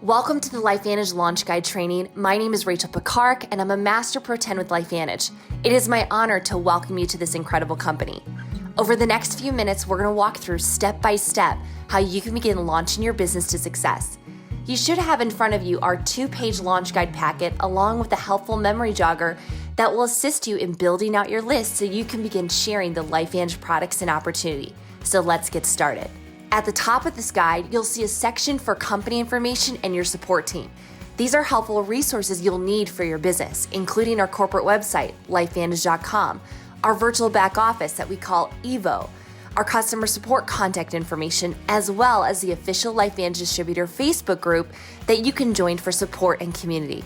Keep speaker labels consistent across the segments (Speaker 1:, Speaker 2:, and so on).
Speaker 1: Welcome to the LifeVantage Launch Guide training. My name is Rachel Pekarek, and I'm a Master Pro 10 with LifeVantage. It is my honor to welcome you to this incredible company. Over the next few minutes, we're going to walk through step by step how you can begin launching your business to success. You should have in front of you our 2-page launch guide packet along with a helpful memory jogger that will assist you in building out your list so you can begin sharing the LifeVantage products and opportunity. So let's get started. At the top of this guide, you'll see a section for company information and your support team. These are helpful resources you'll need for your business, including our corporate website, lifevantage.com, our virtual back office that we call EVO, our customer support contact information, as well as the official LifeVantage Distributor Facebook group that you can join for support and community.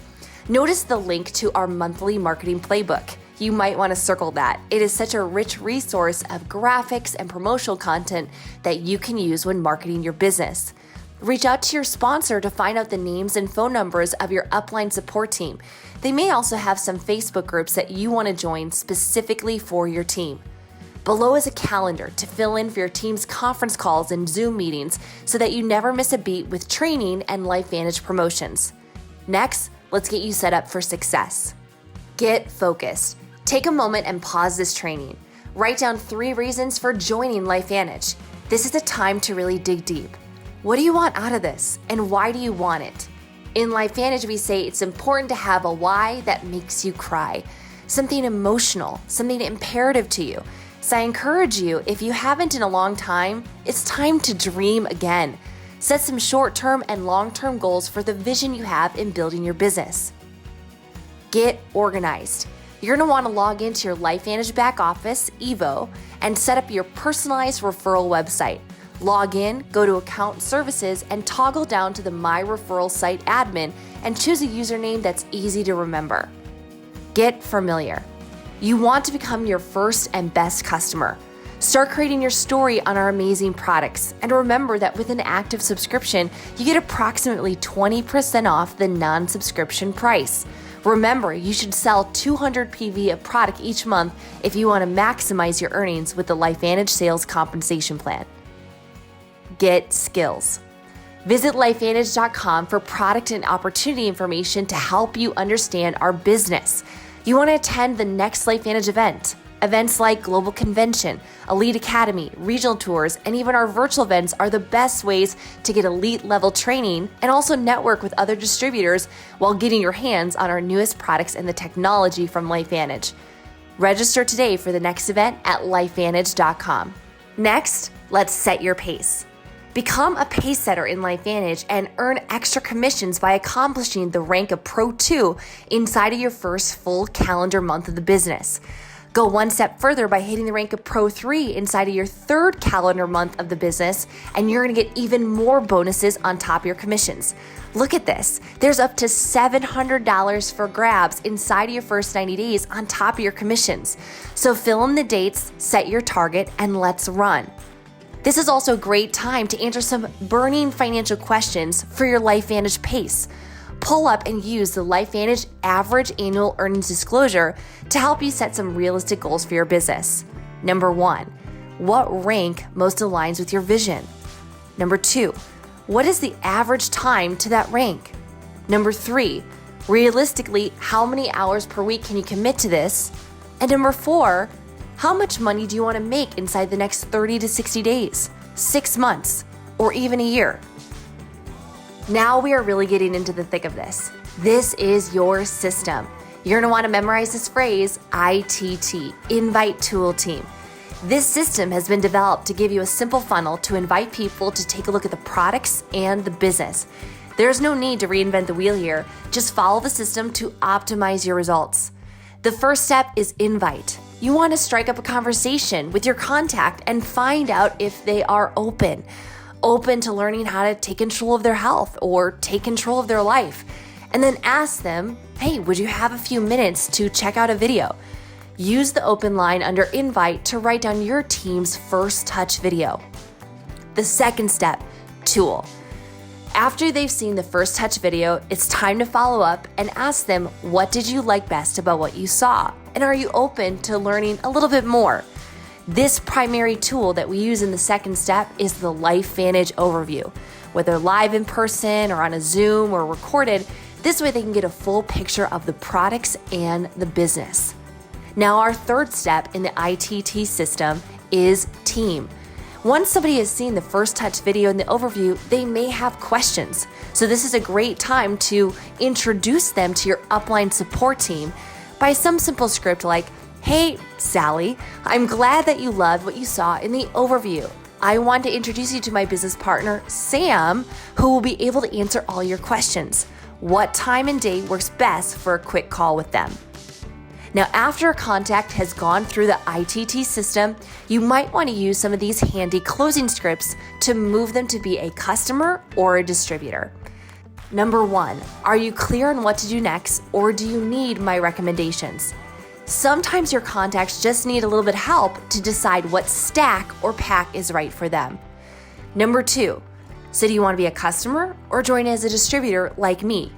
Speaker 1: Notice the link to our monthly marketing playbook. You might want to circle that. It is such a rich resource of graphics and promotional content that you can use when marketing your business. Reach out to your sponsor to find out the names and phone numbers of your upline support team. They may also have some Facebook groups that you want to join specifically for your team. Below is a calendar to fill in for your team's conference calls and Zoom meetings so that you never miss a beat with training and LifeVantage promotions. Next, let's get you set up for success. Get focused. Take a moment and pause this training. Write down 3 reasons for joining LifeVantage. This is a time to really dig deep. What do you want out of this, and why do you want it? In LifeVantage, we say it's important to have a why that makes you cry, something emotional, something imperative to you. So I encourage you, if you haven't in a long time, it's time to dream again. Set some short-term and long-term goals for the vision you have in building your business. Get organized. You're going to want to log into your LifeVantage back office, EVO, and set up your personalized referral website. Log in, go to Account Services, and toggle down to the My Referral Site admin and choose a username that's easy to remember. Get familiar. You want to become your first and best customer. Start creating your story on our amazing products. And remember that with an active subscription, you get approximately 20% off the non-subscription price. Remember, you should sell 200 PV of product each month if you want to maximize your earnings with the LifeVantage Sales Compensation Plan. Get skills. Visit lifevantage.com for product and opportunity information to help you understand our business. You want to attend the next LifeVantage event. Events like Global Convention, Elite Academy, regional tours, and even our virtual events are the best ways to get elite level training and also network with other distributors while getting your hands on our newest products and the technology from LifeVantage. Register today for the next event at lifevantage.com. Next, let's set your pace. Become a pace setter in LifeVantage and earn extra commissions by accomplishing the rank of Pro 2 inside of your first full calendar month of the business. Go one step further by hitting the rank of Pro 3 inside of your 3rd calendar month of the business, and you're going to get even more bonuses on top of your commissions. Look at this. There's up to $700 for grabs inside of your first 90 days on top of your commissions. So fill in the dates, set your target, and let's run. This is also a great time to answer some burning financial questions for your LifeVantage pace. Pull up and use the LifeVantage Average Annual Earnings Disclosure to help you set some realistic goals for your business. Number 1, what rank most aligns with your vision? Number 2, what is the average time to that rank? Number 3, realistically, how many hours per week can you commit to this? And number 4, how much money do you want to make inside the next 30 to 60 days, 6 months, or even a year? Now we are really getting into the thick of this. This is your system. You're going to want to memorize this phrase, ITT, Invite Tool Team. This system has been developed to give you a simple funnel to invite people to take a look at the products and the business. There's no need to reinvent the wheel here. Just follow the system to optimize your results. The first step is invite. You want to strike up a conversation with your contact and find out if they are open to learning how to take control of their health or take control of their life. And then ask them, hey, would you have a few minutes to check out a video? Use the open line under invite to write down your team's first touch video. The second step, tool. After they've seen the first touch video, it's time to follow up and ask them, what did you like best about what you saw? And are you open to learning a little bit more? This primary tool that we use in the second step is the LifeVantage overview. whether live in person or on a Zoom or recorded. This way they can get a full picture of the products and the business. Now, our third step in the ITT system is team. Once somebody has seen the first touch video and the overview, they may have questions. So this is a great time to introduce them to your upline support team by some simple script like, "Hey, Sally, I'm glad that you loved what you saw in the overview. I want to introduce you to my business partner, Sam, who will be able to answer all your questions. What time and day works best for a quick call with them?" Now, after a contact has gone through the ITT system, you might want to use some of these handy closing scripts to move them to be a customer or a distributor. Number 1, are you clear on what to do next, or do you need my recommendations? Sometimes your contacts just need a little bit of help to decide what stack or pack is right for them. Number 2, so do you want to be a customer or join as a distributor like me?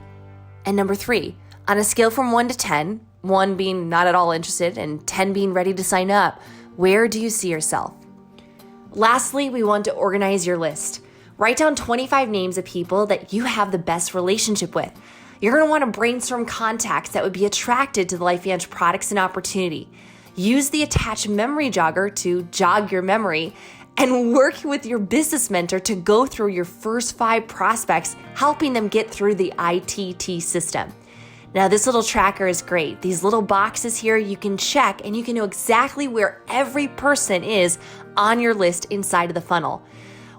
Speaker 1: And number 3, on a scale from 1 to 10, 1 being not at all interested and 10 being ready to sign up, where do you see yourself? Lastly, we want to organize your list. Write down 25 names of people that you have the best relationship with. You're going to want to brainstorm contacts that would be attracted to the LifeVantage products and opportunity. Use the attached memory jogger to jog your memory and work with your business mentor to go through your first 5 prospects, helping them get through the ITT system. Now, this little tracker is great. These little boxes here you can check and you can know exactly where every person is on your list inside of the funnel.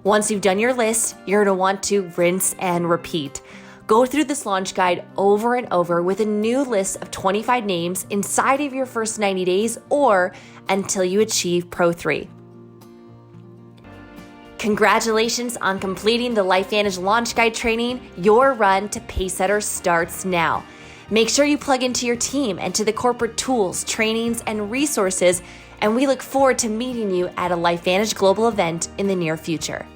Speaker 1: Once you've done your list, you're going to want to rinse and repeat. Go through this launch guide over and over with a new list of 25 names inside of your first 90 days or until you achieve Pro 3. Congratulations on completing the LifeVantage Launch Guide training. Your run to Pacesetter starts now. Make sure you plug into your team and to the corporate tools, trainings, and resources, and we look forward to meeting you at a LifeVantage Global event in the near future.